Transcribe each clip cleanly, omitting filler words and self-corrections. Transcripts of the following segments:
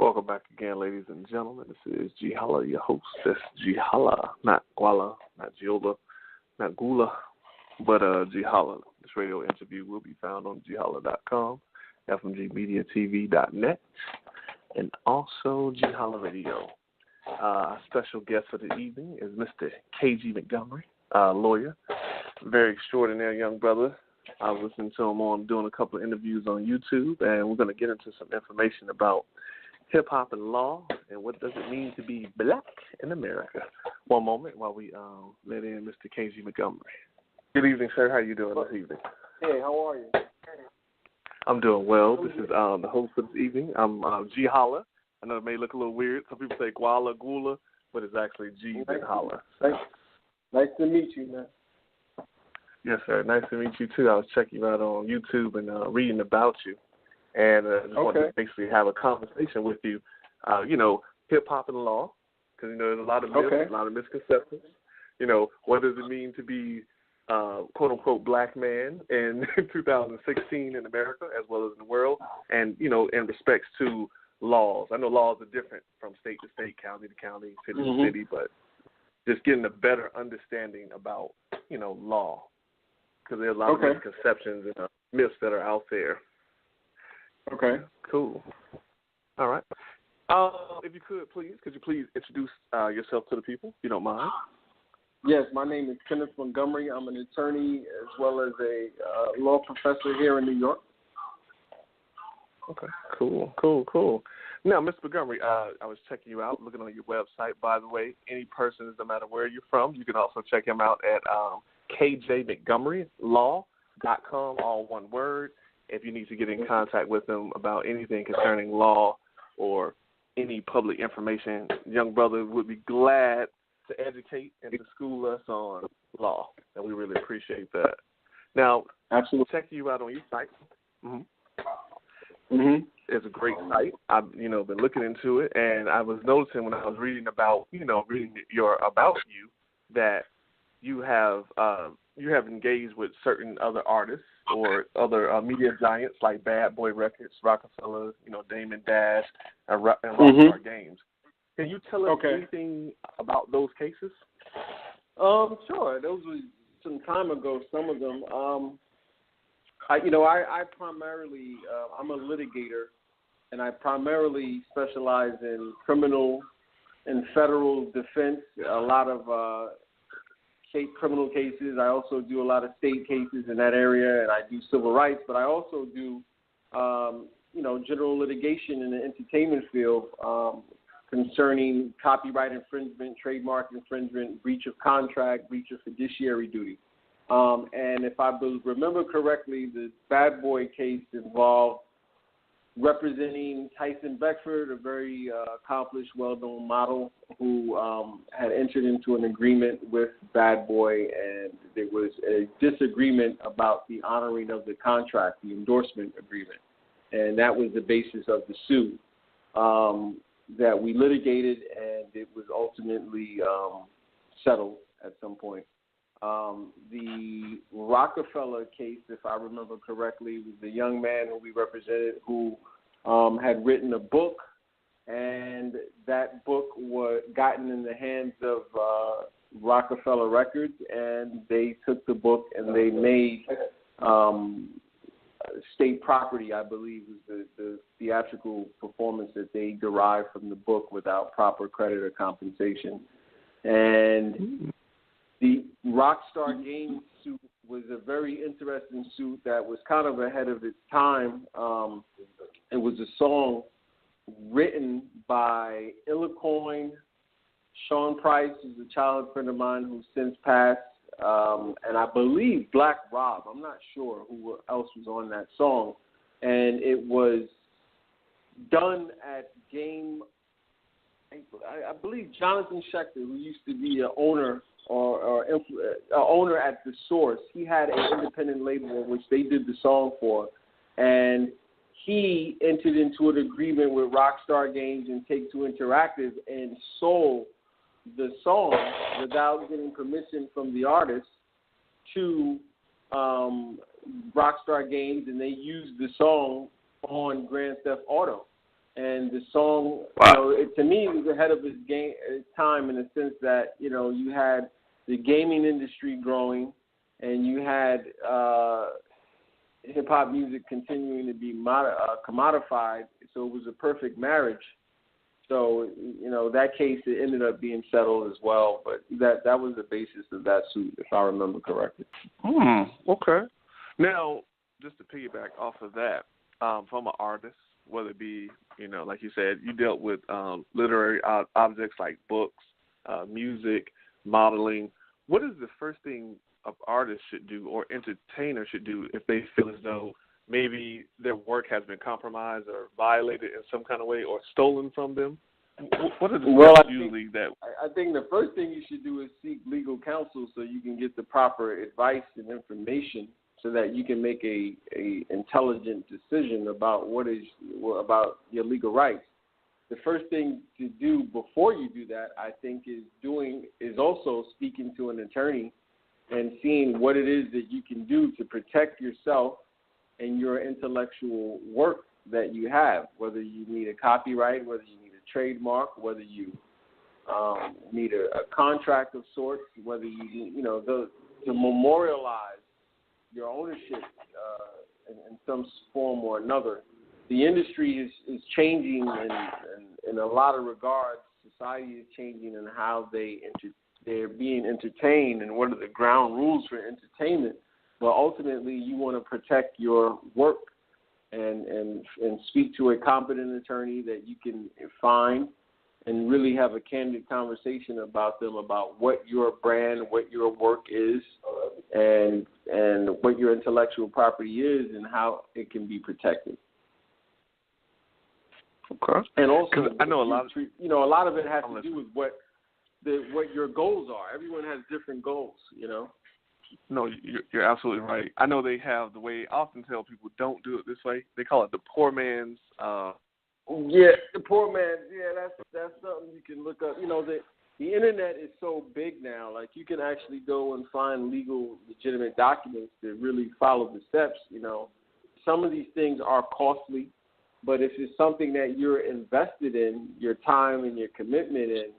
Welcome back again, ladies and gentlemen. This is Ge Holla, your host. That's Ge Holla, not Guala, not GeHolla, not Gula, but Ge Holla. This radio interview will be found on GeHolla.com, FMGMediaTV.net, and also Ge Holla Radio. Our special guest for the evening is Mr. K.G. Montgomery, lawyer, very extraordinary young brother. I was listening to him on doing a couple of interviews on YouTube, and we're going to get into some information about hip-hop and law, and what does it mean to be black in America. One moment while we let in Mr. K.G. Montgomery. Good evening, sir. How are you doing this evening? Hey, how are you? I'm doing well. This is the host of this evening. I'm Ge Holla. I know it may look a little weird. Some people say Guala, Gula, but it's actually Ge Holla. Nice to meet you, man. Yes, sir. Nice to meet you, too. I was checking you out on YouTube and reading about you. And I just wanted to basically have a conversation with you, hip-hop and law, because, there's a lot of myths, a lot of misconceptions. What does it mean to be, quote-unquote, black man in 2016 in America as well as in the world, and, in respects to laws. I know laws are different from state to state, county to county, city to city, but just getting a better understanding about, law, because there's a lot of misconceptions and myths that are out there. Okay. Cool. All right. If you could you please introduce yourself to the people, if you don't mind? Yes, my name is Kenneth Montgomery. I'm an attorney as well as a law professor here in New York. Okay. Cool. Now, Mr. Montgomery, I was checking you out, looking on your website. By the way, any person, no matter where you're from, you can also check him out at kjmontgomerylaw.com, all one word. If you need to get in contact with them about anything concerning law or any public information, young brother would be glad to educate and to school us on law, and we really appreciate that. Now, absolutely, checking you out on your site. It's a great site. I've been looking into it, and I was noticing when I was reading about reading your about you that you have engaged with certain other artists or other media giants like Bad Boy Records, Rockefeller, Damon Dash, and Rockstar Games. Can you tell us anything about those cases? Sure. Those were some time ago, some of them. I primarily, I'm a litigator, and I primarily specialize in criminal and federal defense, a lot of state criminal cases. I also do a lot of state cases in that area, and I do civil rights, but I also do, general litigation in the entertainment field concerning copyright infringement, trademark infringement, breach of contract, breach of fiduciary duty. And if I remember correctly, the Bad Boy case involved representing Tyson Beckford, a very accomplished, well-known model who had entered into an agreement with Bad Boy, and there was a disagreement about the honoring of the contract, the endorsement agreement. And that was the basis of the suit that we litigated, and it was ultimately settled at some point. The Rockefeller case, if I remember correctly, was the young man who we represented who had written a book, and that book was gotten in the hands of Rockefeller Records, and they took the book and they made state property, I believe, was the theatrical performance that they derived from the book without proper credit or compensation. And the Rockstar Games suit was a very interesting suit that was kind of ahead of its time. It was a song written by Illacoin, Sean Price, who's a childhood friend of mine who's since passed, and I believe Black Rob. I'm not sure who else was on that song. And it was done at Game, I believe Jonathan Schechter, who used to be an owner or owner at The Source. He had an independent label which they did the song for, and he entered into an agreement with Rockstar Games and Take-Two Interactive and sold the song without getting permission from the artist to Rockstar Games, and they used the song on Grand Theft Auto. And the song, to me, it was ahead of its time in the sense that, you had the gaming industry growing, and you had hip-hop music continuing to be commodified, so it was a perfect marriage. So, that case, it ended up being settled as well, but that was the basis of that suit, if I remember correctly. Okay. Now, just to piggyback off of that, from an artist, whether it be, like you said, you dealt with literary objects like books, music, modeling. What is the first thing an artist should do or entertainer should do if they feel as though maybe their work has been compromised or violated in some kind of way or stolen from them? What are the steps usually that? I think the first thing you should do is seek legal counsel so you can get the proper advice and information so that you can make a intelligent decision about about your legal rights. The first thing to do before you do that, I think, is also speaking to an attorney and seeing what it is that you can do to protect yourself and your intellectual work that you have, whether you need a copyright, whether you need a trademark, whether you need a contract of sorts, whether you need, to memorialize your ownership in some form or another. The industry is changing in a lot of regards. Society is changing in how they're being entertained and what are the ground rules for entertainment. But ultimately, you want to protect your work and speak to a competent attorney that you can find and really have a candid conversation about them about what your brand, what your work is, and what your intellectual property is and how it can be protected. Okay. And also, I know a lot of it has to do with what your goals are. Everyone has different goals, No, you're absolutely right. I know they have the way. I often tell people don't do it this way. They call it the poor man's. The poor man. Yeah, that's something you can look up. The internet is so big now. Like you can actually go and find legal, legitimate documents that really follow the steps. Some of these things are costly, but if it's something that you're invested in, your time and your commitment in,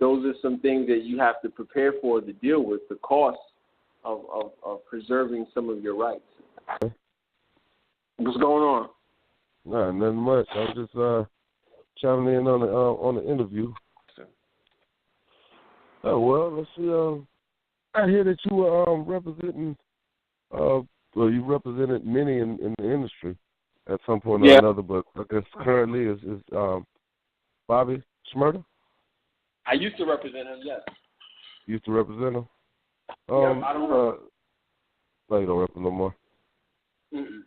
those are some things that you have to prepare for to deal with the cost of preserving some of your rights. What's going on? Nah, nothing much. I was just chiming in on the interview. Oh well, let's see. I hear that you were representing. You represented many in the industry at some point or another, but I guess currently is Bobby Shmurda. I used to represent him, yes. You used to represent him? I don't know. No, you don't represent no more? Mm-mm.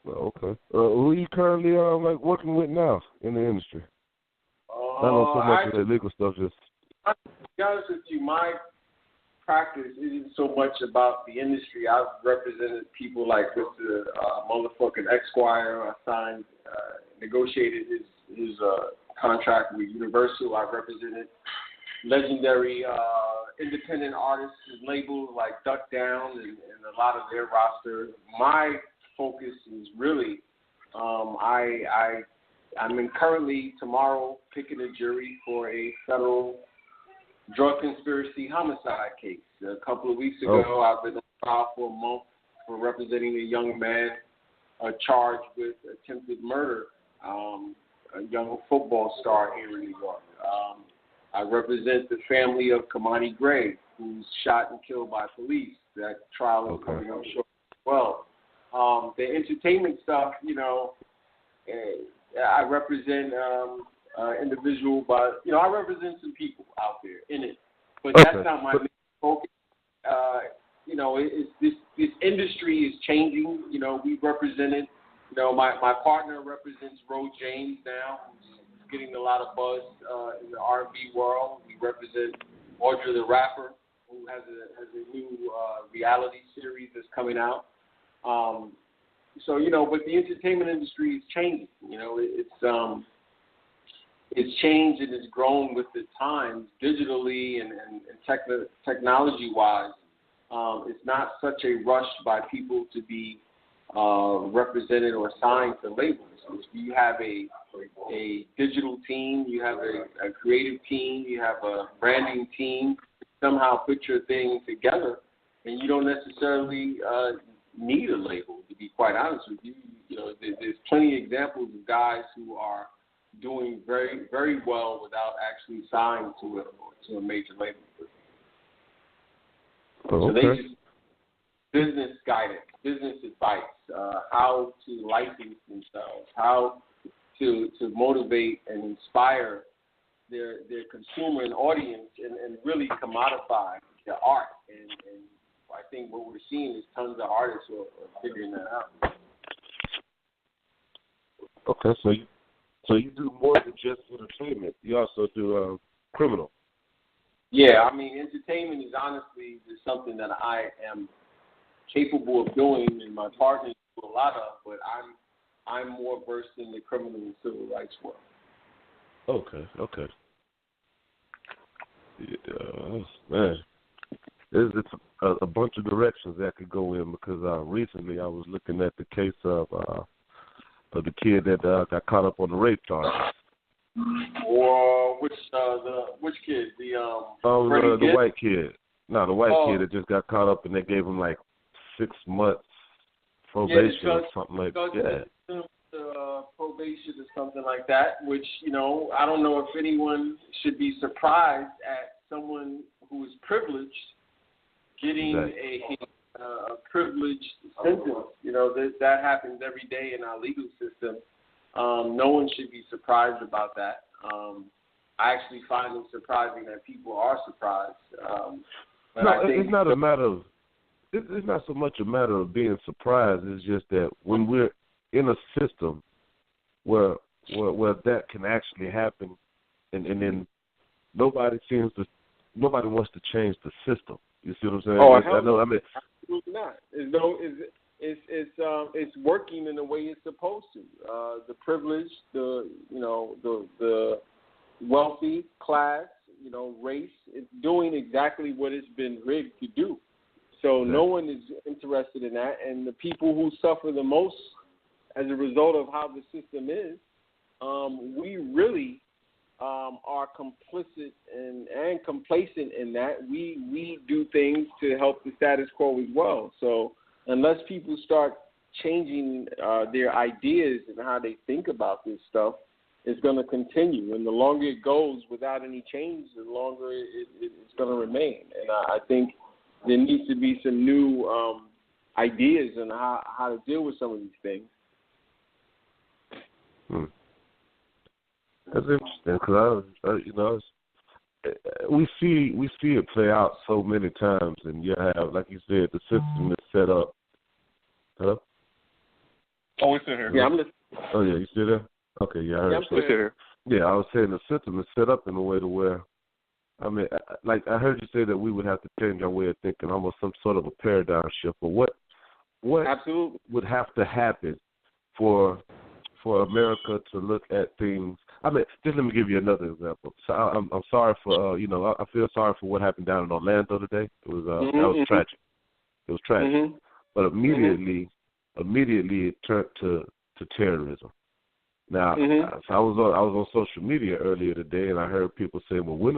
Well, okay. Who are you currently working with now in the industry? I know so much of the legal stuff. To be honest with you, my practice isn't so much about the industry. I've represented people like Mr. Motherfucking Esquire. I signed, negotiated his contract with Universal. I represented legendary independent artists and labels like Duck Down and a lot of their roster. My focus is really, I'm currently tomorrow picking a jury for a federal drug conspiracy homicide case. A couple of weeks ago, I've been on trial for a month for representing a young man charged with attempted murder, a young football star here in New York. I represent the family of Kamani Gray, who's shot and killed by police. That trial is coming up short as well. The entertainment stuff, I represent individual, but I represent some people out there in it. But that's not my main focus. This industry is changing. We represented. My partner represents Ro James now, who's getting a lot of buzz in the R&B world. We represent Audra the Rapper, who has a new reality series that's coming out. But the entertainment industry is changing. It's changed and it's grown with the times, digitally and technology-wise. It's not such a rush by people to be represented or assigned to labels. You have a digital team, you have a creative team, you have a branding team. Somehow put your thing together, and you don't necessarily need a label. To be quite honest with you, there's plenty of examples of guys who are doing very, very well without actually signed to a major label. Oh, okay. So they just business guidance, business advice, how to license themselves, how to motivate and inspire their consumer and audience and really commodify their art. And I think what we're seeing is tons of artists who are figuring that out. Okay, so you do more than just entertainment. You also do criminal. Yeah, I mean, entertainment is honestly just something that I am capable of doing, and my partners do a lot of. But I'm more versed in the criminal and civil rights world. Okay. Yeah, man, it's a bunch of directions that could go in because recently I was looking at the case of the kid that got caught up on the rape charges. Or which kid? The white kid. No, the white kid that just got caught up and they gave him like 6 months probation or something like that. Probation or something like that, which, I don't know if anyone should be surprised at someone who is privileged getting a privileged sentence. That happens every day in our legal system. No one should be surprised about that. I actually find it surprising that people are surprised. It's not a matter of. It's not so much a matter of being surprised. It's just that when we're in a system where that can actually happen, and then nobody wants to change the system. You see what I'm saying? I know. I mean, absolutely not. It's working in the way it's supposed to. The privileged, the wealthy class, race, it's doing exactly what it's been rigged to do. So no one is interested in that, and the people who suffer the most as a result of how the system is, we really are complicit and complacent in that. We do things to help the status quo as well. So unless people start changing their ideas and how they think about this stuff, it's going to continue. And the longer it goes without any change, the longer it's going to remain. And I think there needs to be some new ideas on how to deal with some of these things. That's interesting because we see it play out so many times, and you have, like you said, the system is set up. Hello? Oh, we're still here. Yeah, I'm listening. Oh yeah, you still there? Okay, yeah, I heard. Yeah, I'm still here. Yeah, I was saying the system is set up in a way to where, I mean, like I heard you say that we would have to change our way of thinking, almost some sort of a paradigm shift. But what absolutely would have to happen for America to look at things? I mean, just let me give you another example. So I'm sorry for I feel sorry for what happened down in Orlando today. It was that was tragic. It was tragic. Mm-hmm. But immediately it turned to terrorism. Now, so I was on social media earlier today, and I heard people say, "Well, when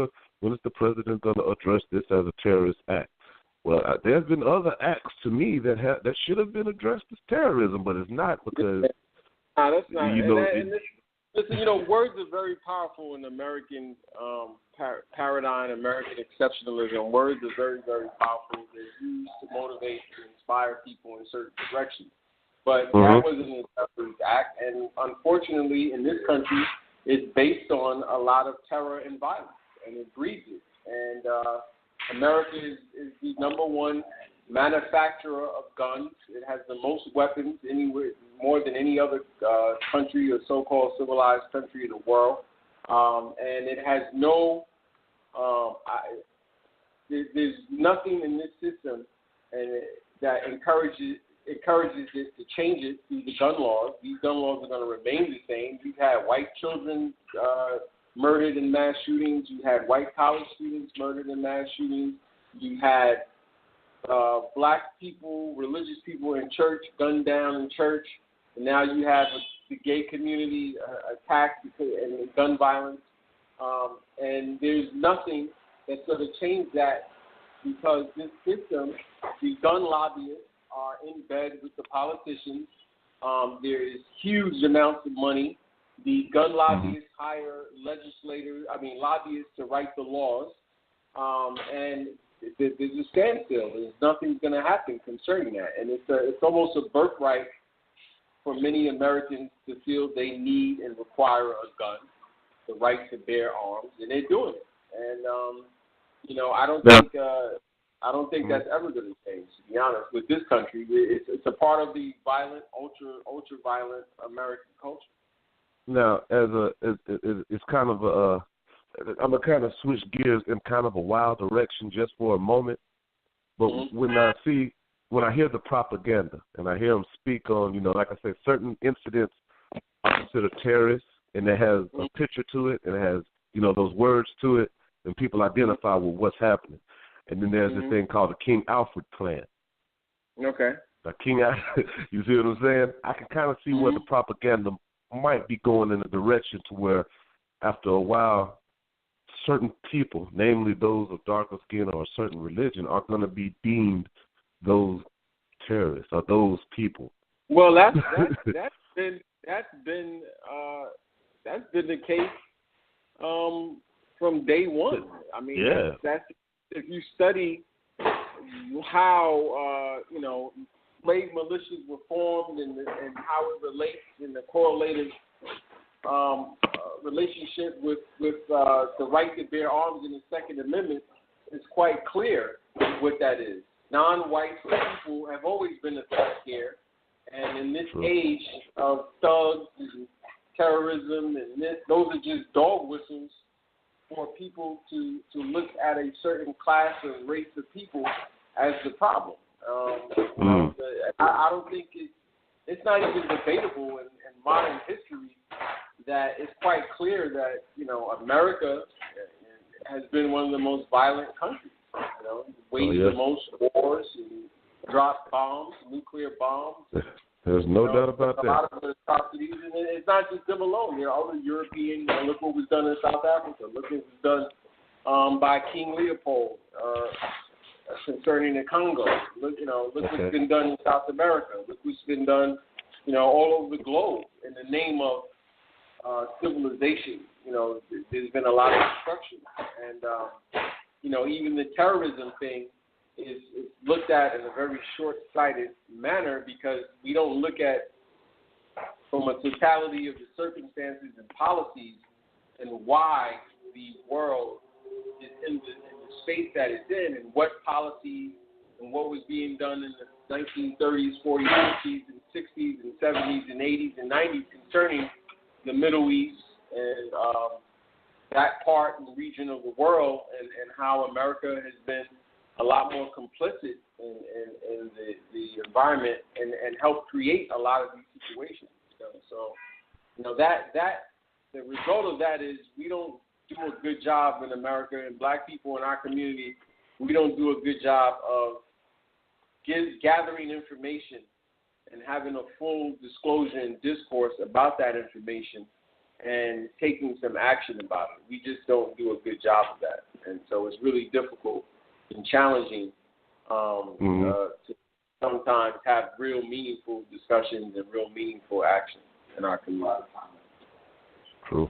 is the president going to address this as a terrorist act?" Well, there's been other acts to me that should have been addressed as terrorism, but it's not because that's not. Listen, words are very powerful in American paradigm, American exceptionalism. Words are very, very powerful. They're used to motivate and inspire people in certain directions. But that wasn't a terrorist act, and unfortunately, in this country, it's based on a lot of terror and violence, and it breeds it. And America is the number one manufacturer of guns. It has the most weapons anywhere, more than any other country or so-called civilized country in the world. And it has no, there's nothing in this system that encourages it to change it through the gun laws. These gun laws are going to remain the same. You've had white children murdered in mass shootings. You had white college students murdered in mass shootings. You had black people, religious people in church, gunned down in church, and now you have the gay community attacked and gun violence, and there's nothing that's going to change that because this system, the gun lobbyists are in bed with the politicians. There is huge amounts of money. The gun lobbyists hire lobbyists to write the laws, and there's a standstill. There's nothing's going to happen concerning that, and it's almost a birthright for many Americans to feel they need and require a gun, the right to bear arms, and they're doing it. And I don't think that's ever going to change. To be honest, with this country, it's a part of the violent, ultra violent American culture. Now, it's kind of I'm gonna kind of switch gears in kind of a wild direction just for a moment. But when I hear the propaganda and I hear them speak on, like I said, certain incidents are considered terrorists, and it has a picture to it, and it has, those words to it, and people identify with what's happening. And then there's this thing called the King Alfred plan. Okay. The King Alfred, you see what I'm saying? I can kind of see where the propaganda might be going in a direction to where, after a while, certain people, namely those of darker skin or a certain religion, are going to be deemed those terrorists or those people. Well, that's been the case from day one. I mean, that's if you study how slave militias were formed and how it relates in the correlative relationship with the right to bear arms in the Second Amendment, is quite clear what that is. Non-white people have always been a threat here, and in this age of thugs and terrorism and those are just dog whistles for people to look at a certain class or race of people as the problem. I don't think it's not even debatable in modern history that it's quite clear that America has been one of the most violent countries. Waged the most wars and dropped bombs, nuclear bombs. There's no doubt about that. A lot of atrocities, and it's not just them alone. There are other European. Look what was done in South Africa. Look what was done by King Leopold concerning the Congo. Look what's been done in South America. Look what's been done, all over the globe in the name of civilization. There's been a lot of destruction, and even the terrorism thing is looked at in a very short-sighted manner because we don't look at from a totality of the circumstances and policies and why the world is in the space that it's in and what policies and what was being done in the 1930s, 40s, 50s, and 60s, and 70s, and 80s, and 90s concerning the Middle East and that part and region of the world and how America has been a lot more complicit in the environment and helped create a lot of these situations. So that the result of that is we don't do a good job in America, and black people in our community, we don't do a good job of gathering information and having a full disclosure and discourse about that information and taking some action about it. We just don't do a good job of that. And so it's really difficult and challenging to sometimes have real meaningful discussions and real meaningful action in our community. True.